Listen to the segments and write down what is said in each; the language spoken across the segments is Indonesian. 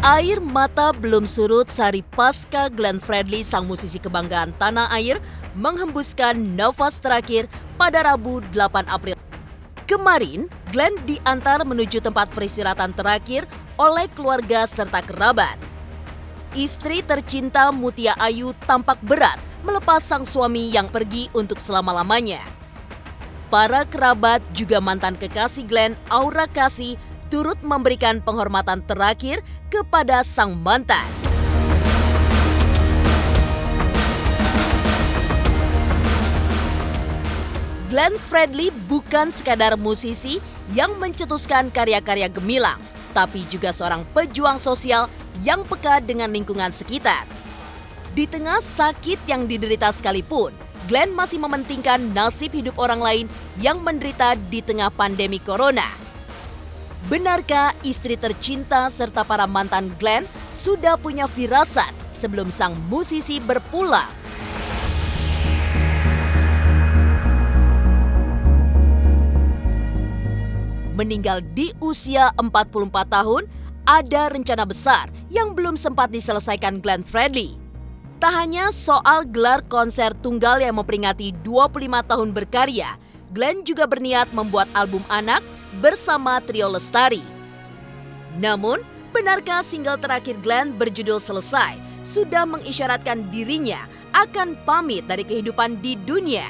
Air mata belum surut sehari pasca Glenn Fredly, sang musisi kebanggaan tanah air, menghembuskan nafas terakhir pada Rabu 8 April. Kemarin, Glenn diantar menuju tempat peristirahatan terakhir oleh keluarga serta kerabat. Istri tercinta Mutia Ayu tampak berat melepas sang suami yang pergi untuk selama-lamanya. Para kerabat juga mantan kekasih Glenn, Aura Kasih, turut memberikan penghormatan terakhir kepada sang mantan. Glenn Fredly bukan sekadar musisi yang mencetuskan karya-karya gemilang, tapi juga seorang pejuang sosial yang peka dengan lingkungan sekitar. Di tengah sakit yang diderita sekalipun, Glenn masih mementingkan nasib hidup orang lain yang menderita di tengah pandemi corona. Benarkah istri tercinta serta para mantan Glenn sudah punya firasat sebelum sang musisi berpulang? Meninggal di usia 44 tahun, ada rencana besar yang belum sempat diselesaikan Glenn Fredly. Tak hanya soal gelar konser tunggal yang memperingati 25 tahun berkarya, Glenn juga berniat membuat album anak bersama Trio Lestari. Namun, benarkah single terakhir Glenn berjudul Selesai sudah mengisyaratkan dirinya akan pamit dari kehidupan di dunia?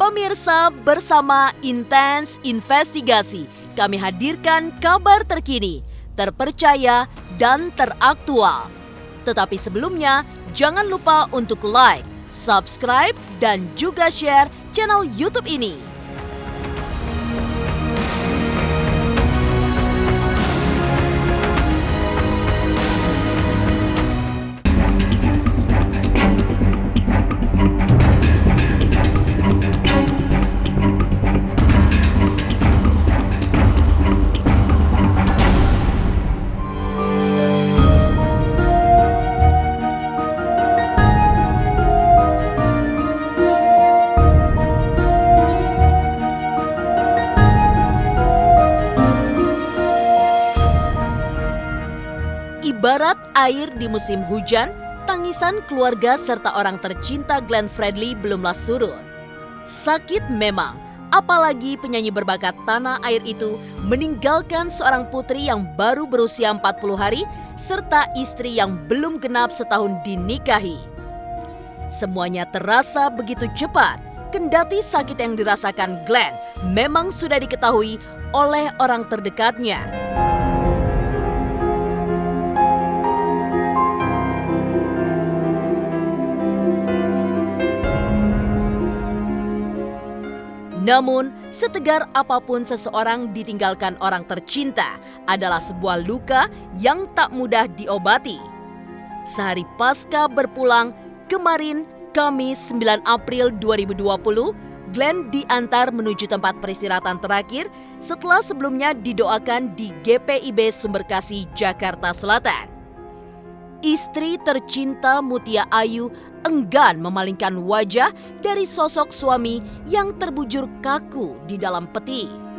Pemirsa, bersama Intens Investigasi, kami hadirkan kabar terkini, terpercaya, dan teraktual. Tetapi sebelumnya, jangan lupa untuk like, subscribe, dan juga share channel YouTube ini. Ibarat air di musim hujan, tangisan keluarga serta orang tercinta Glenn Fredly belumlah surut. Sakit memang, apalagi penyanyi berbakat tanah air itu meninggalkan seorang putri yang baru berusia 40 hari serta istri yang belum genap setahun dinikahi. Semuanya terasa begitu cepat, kendati sakit yang dirasakan Glenn memang sudah diketahui oleh orang terdekatnya. Namun, setegar apapun seseorang ditinggalkan orang tercinta adalah sebuah luka yang tak mudah diobati. Sehari pasca berpulang, kemarin Kamis 9 April 2020, Glenn diantar menuju tempat peristirahatan terakhir setelah sebelumnya didoakan di GPIB Sumberkasih, Jakarta Selatan. Istri tercinta Mutia Ayu enggan memalingkan wajah dari sosok suami yang terbujur kaku di dalam peti.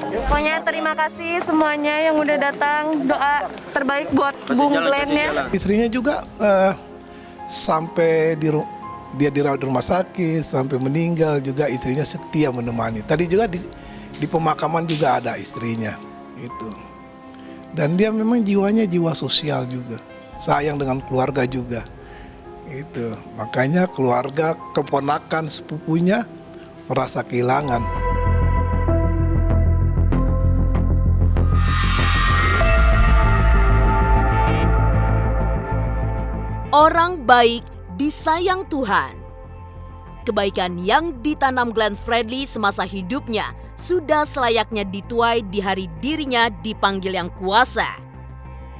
Pokoknya terima kasih semuanya yang udah datang. Doa terbaik buat Bung Glenn ya. Istrinya juga sampai dia dirawat di rumah sakit sampai meninggal juga istrinya setia menemani. Tadi juga di pemakaman juga ada istrinya itu. Dan dia memang jiwanya jiwa sosial juga, sayang dengan keluarga juga. Itu makanya keluarga, keponakan, sepupunya merasa kehilangan. Orang baik disayang Tuhan. Kebaikan yang ditanam Glenn Fredly semasa hidupnya sudah selayaknya dituai di hari dirinya dipanggil Yang Kuasa.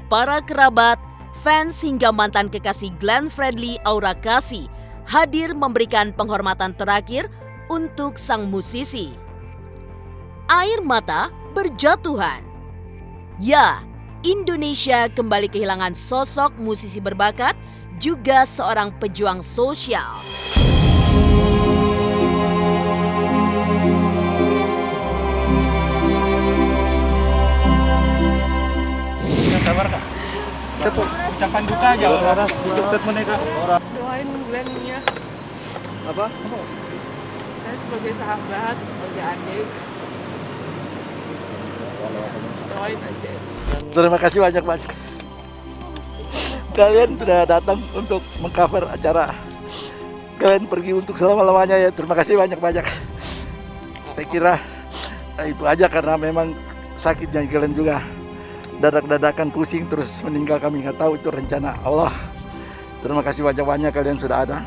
Para kerabat, fans hingga mantan kekasih Glenn Fredly, Aura Kasih, hadir memberikan penghormatan terakhir untuk sang musisi. Air mata berjatuhan. Ya, Indonesia kembali kehilangan sosok musisi berbakat, juga seorang pejuang sosial. Sabar Kak. Ucapan duka aja untuk statement Kak. Doain Glenn ya. Apa? Saya sebagai sahabat, sebagai adik. Doain aja. Terima kasih banyak-banyak. Kalian sudah datang untuk mengcover acara. Kalian pergi untuk selama-lamanya ya. Terima kasih banyak-banyak. Saya kira itu aja karena memang sakitnya kalian juga. Dadak-dadakan pusing terus meninggal, kami nggak tahu itu rencana Allah. Terima kasih banyak-banyak kalian sudah ada.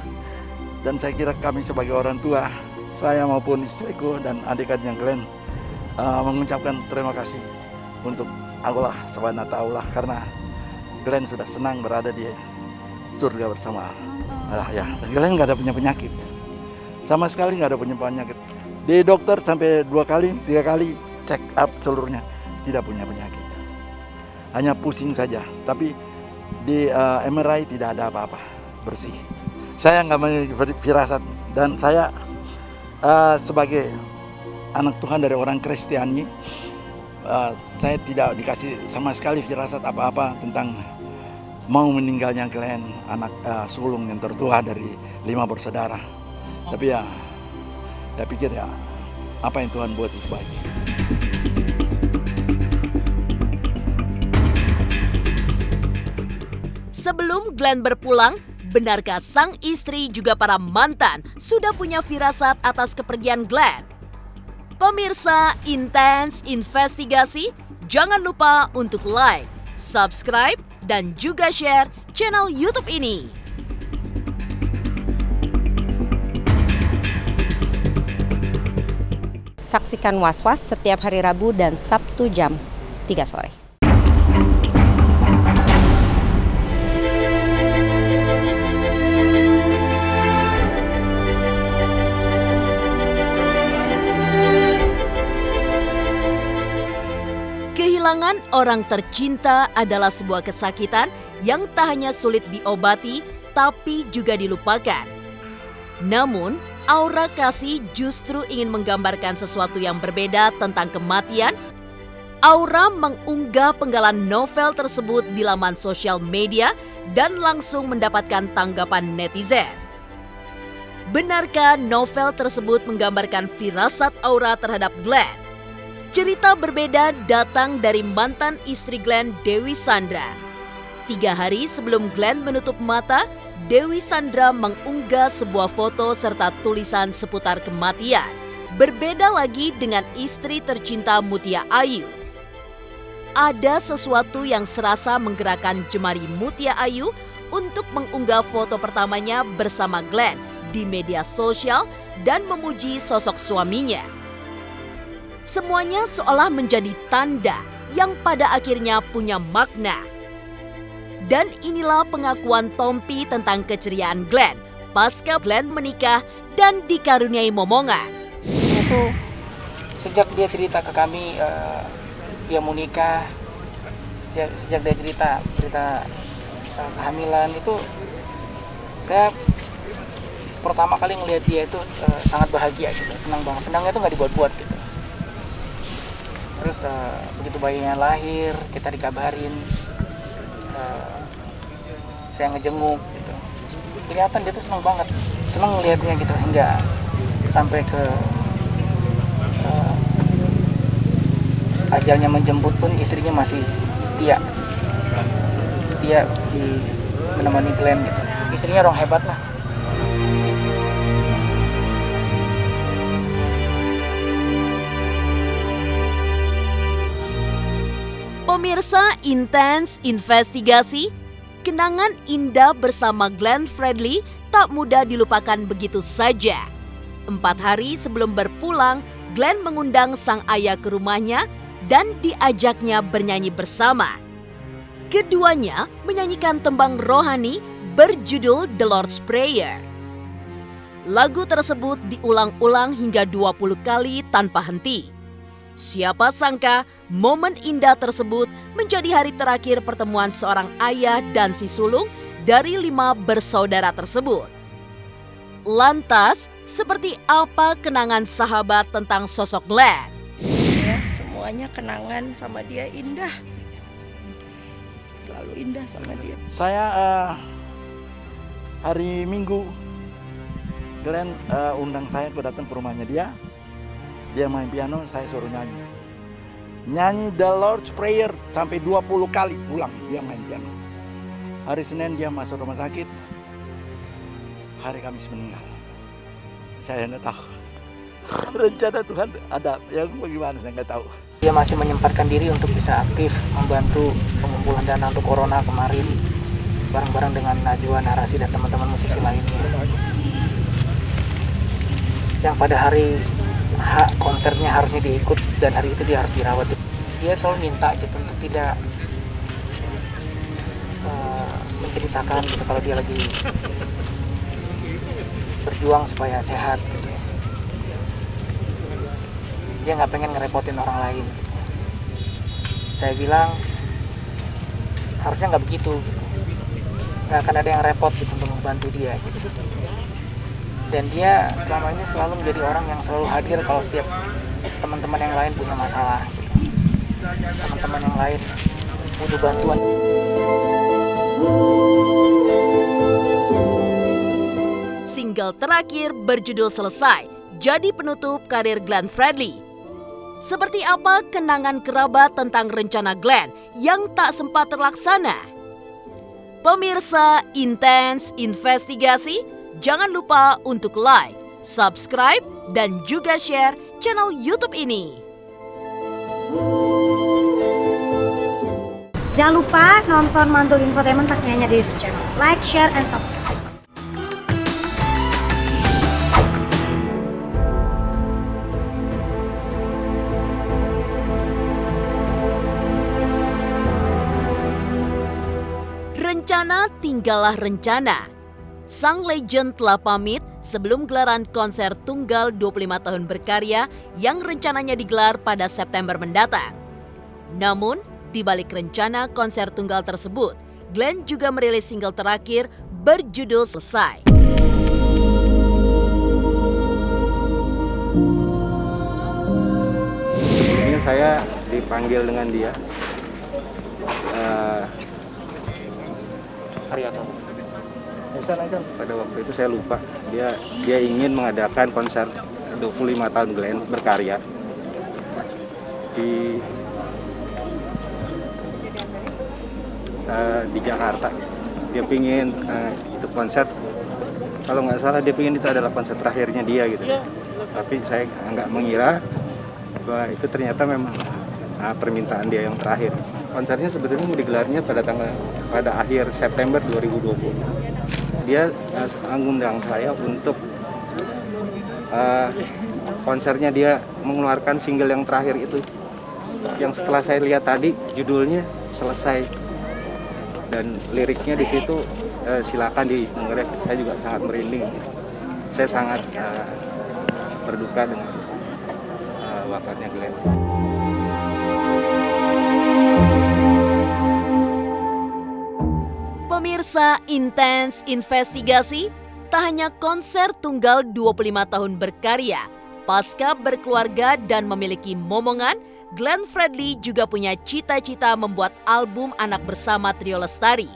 Dan saya kira kami sebagai orang tua, saya maupun istriku dan adik-adik yang kalian mengucapkan terima kasih untuk Allah Subhanahu wa Ta'ala karena kalian sudah senang berada di surga bersama Allah ya. Dan kalian nggak ada punya penyakit, sama sekali nggak ada punya penyakit. Di dokter sampai 2 kali, 3 kali check up seluruhnya tidak punya penyakit. Hanya pusing saja, tapi di MRI tidak ada apa-apa, bersih. Saya nggak memiliki firasat dan saya sebagai anak Tuhan dari orang Kristiani, saya tidak dikasih sama sekali firasat apa-apa tentang mau meninggalnya Glenn, anak sulung yang tertua dari 5 bersaudara. Tapi ya, saya pikir ya apa yang Tuhan buat itu baik. Sebelum Glenn berpulang, benarkah sang istri juga para mantan sudah punya firasat atas kepergian Glenn? Pemirsa Intens Investigasi, jangan lupa untuk like, subscribe, dan juga share channel YouTube ini. Saksikan Was-Was setiap hari Rabu dan Sabtu jam 3 sore. Kehilangan orang tercinta adalah sebuah kesakitan yang tak hanya sulit diobati, tapi juga dilupakan. Namun, Aura Kasih justru ingin menggambarkan sesuatu yang berbeda tentang kematian. Aura mengunggah penggalan novel tersebut di laman sosial media dan langsung mendapatkan tanggapan netizen. Benarkah novel tersebut menggambarkan firasat Aura terhadap Glenn? Cerita berbeda datang dari mantan istri Glenn, Dewi Sandra. 3 hari sebelum Glenn menutup mata, Dewi Sandra mengunggah sebuah foto serta tulisan seputar kematian. Berbeda lagi dengan istri tercinta Mutia Ayu. Ada sesuatu yang serasa menggerakkan jemari Mutia Ayu untuk mengunggah foto pertamanya bersama Glenn di media sosial dan memuji sosok suaminya. Semuanya seolah menjadi tanda yang pada akhirnya punya makna. Dan inilah pengakuan Tompi tentang keceriaan Glenn pasca Glenn menikah dan dikaruniai momongan. Itu Sejak dia cerita ke kami dia mau nikah, sejak dia cerita kehamilan itu, saya pertama kali ngelihat dia itu sangat bahagia gitu, senang banget. Senangnya itu nggak dibuat-buat gitu. Terus begitu bayinya lahir, kita dikabarin, saya ngejenguk gitu. Kelihatan dia tuh senang banget, senang ngelihatnya gitu, hingga sampai ke ajalnya menjemput pun istrinya masih setia di menemani Glenn gitu. Istrinya orang hebat lah. Pemirsa Intens Investigasi, kenangan indah bersama Glenn Fredly tak mudah dilupakan begitu saja. 4 hari sebelum berpulang, Glenn mengundang sang ayah ke rumahnya dan diajaknya bernyanyi bersama. Keduanya menyanyikan tembang rohani berjudul The Lord's Prayer. Lagu tersebut diulang-ulang hingga 20 kali tanpa henti. Siapa sangka momen indah tersebut menjadi hari terakhir pertemuan seorang ayah dan si sulung dari 5 bersaudara tersebut. Lantas, seperti apa kenangan sahabat tentang sosok Glenn? Ya, semuanya kenangan sama dia indah. Selalu indah sama dia. Saya hari Minggu Glenn undang saya ke datang ke rumahnya dia. Dia main piano, saya suruh nyanyi. Nyanyi The Lord's Prayer sampai 20 kali ulang dia main piano. Hari Senin dia masuk rumah sakit. Hari Kamis meninggal. Saya nggak tahu. Rencana Tuhan ada yang bagaimana saya nggak tahu. Dia masih menyempatkan diri untuk bisa aktif membantu pengumpulan dana untuk Corona kemarin bareng-bareng dengan Najwa Narasi dan teman-teman musisi lainnya. Yang pada hari konsernya harusnya diikut dan hari itu dia harus dirawat. Dia selalu minta gitu untuk tidak menceritakan gitu kalau dia lagi berjuang supaya sehat gitu. Dia nggak pengen ngerepotin orang lain gitu. Saya bilang harusnya nggak begitu gitu. Nggak akan ada yang repot gitu untuk membantu dia gitu. Dan dia selama ini selalu menjadi orang yang selalu hadir kalau setiap teman-teman yang lain punya masalah gitu. Teman-teman yang lain butuh bantuan. Single terakhir berjudul Selesai jadi penutup karir Glenn Fredly. Seperti apa kenangan kerabat tentang rencana Glenn yang tak sempat terlaksana? Pemirsa Intens Investigasi, jangan lupa untuk like, subscribe, dan juga share channel YouTube ini. Jangan lupa nonton Mantul Infotainment pastinya di YouTube channel. Like, share, and subscribe. Rencana tinggallah rencana. Sang legend telah pamit sebelum gelaran konser tunggal 25 tahun berkarya yang rencananya digelar pada September mendatang. Namun, di balik rencana konser tunggal tersebut, Glenn juga merilis single terakhir berjudul Selesai. Sebelumnya saya dipanggil dengan dia. Hari atau Pada waktu itu saya lupa, dia ingin mengadakan konser 25 tahun Glenn berkarya di Jakarta. Dia pingin itu konser, kalau nggak salah dia pingin itu adalah konser terakhirnya dia gitu. Tapi saya nggak mengira bahwa itu ternyata memang permintaan dia yang terakhir. Konsernya sebetulnya mau digelarnya pada akhir September 2020. Dia mengundang saya untuk konsernya dia mengeluarkan single yang terakhir itu. Yang setelah saya lihat tadi judulnya Selesai. Dan liriknya di situ silakan didengar. Saya juga sangat merinding. Saya sangat berduka dengan wafatnya Glenn. Pemirsa Intens Investigasi, tak hanya konser tunggal 25 tahun berkarya, pasca berkeluarga dan memiliki momongan, Glenn Fredly juga punya cita-cita membuat album anak bersama Trio Lestari.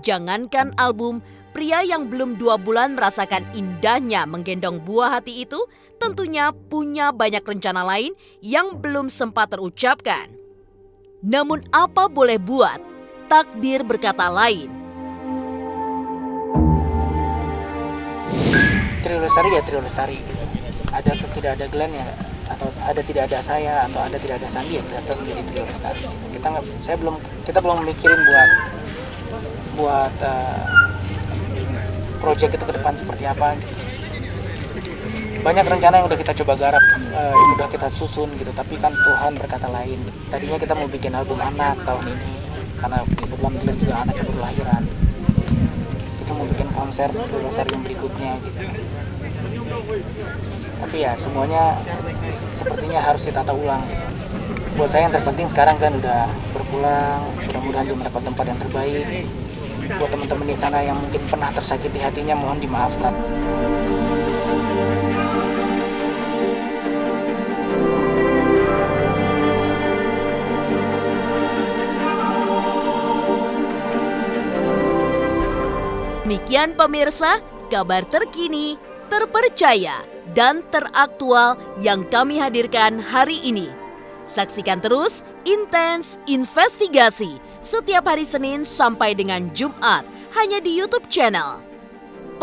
Jangankan album, pria yang belum 2 bulan merasakan indahnya menggendong buah hati itu tentunya punya banyak rencana lain yang belum sempat terucapkan. Namun apa boleh buat, takdir berkata lain. Trio Lestari ya Trio Lestari. Ada atau tidak ada Glenn ya, atau ada tidak ada saya, atau ada tidak ada Sandi ya tetap menjadi Trio Lestari. Kita belum mikirin buat proyek itu ke depan seperti apa. Banyak rencana yang udah kita coba garap, yang udah kita susun gitu, tapi kan Tuhan berkata lain. Tadinya kita mau bikin album anak tahun ini, karena kebetulan Glenn juga anak yang baru lahiran. Kita mau bikin konser yang berikutnya gitu. Tapi ya semuanya sepertinya harus ditata ulang. Buat saya yang terpenting sekarang kan udah berpulang, mudah-mudahan dia mendapat tempat yang terbaik. Buat teman-teman di sana yang mungkin pernah tersakiti hatinya, mohon dimaafkan. Demikian pemirsa, kabar terkini, terpercaya, dan teraktual yang kami hadirkan hari ini. Saksikan terus Intens Investigasi setiap hari Senin sampai dengan Jumat hanya di YouTube channel.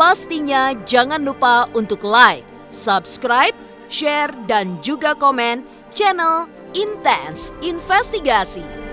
Pastinya jangan lupa untuk like, subscribe, share, dan juga komen channel Intens Investigasi.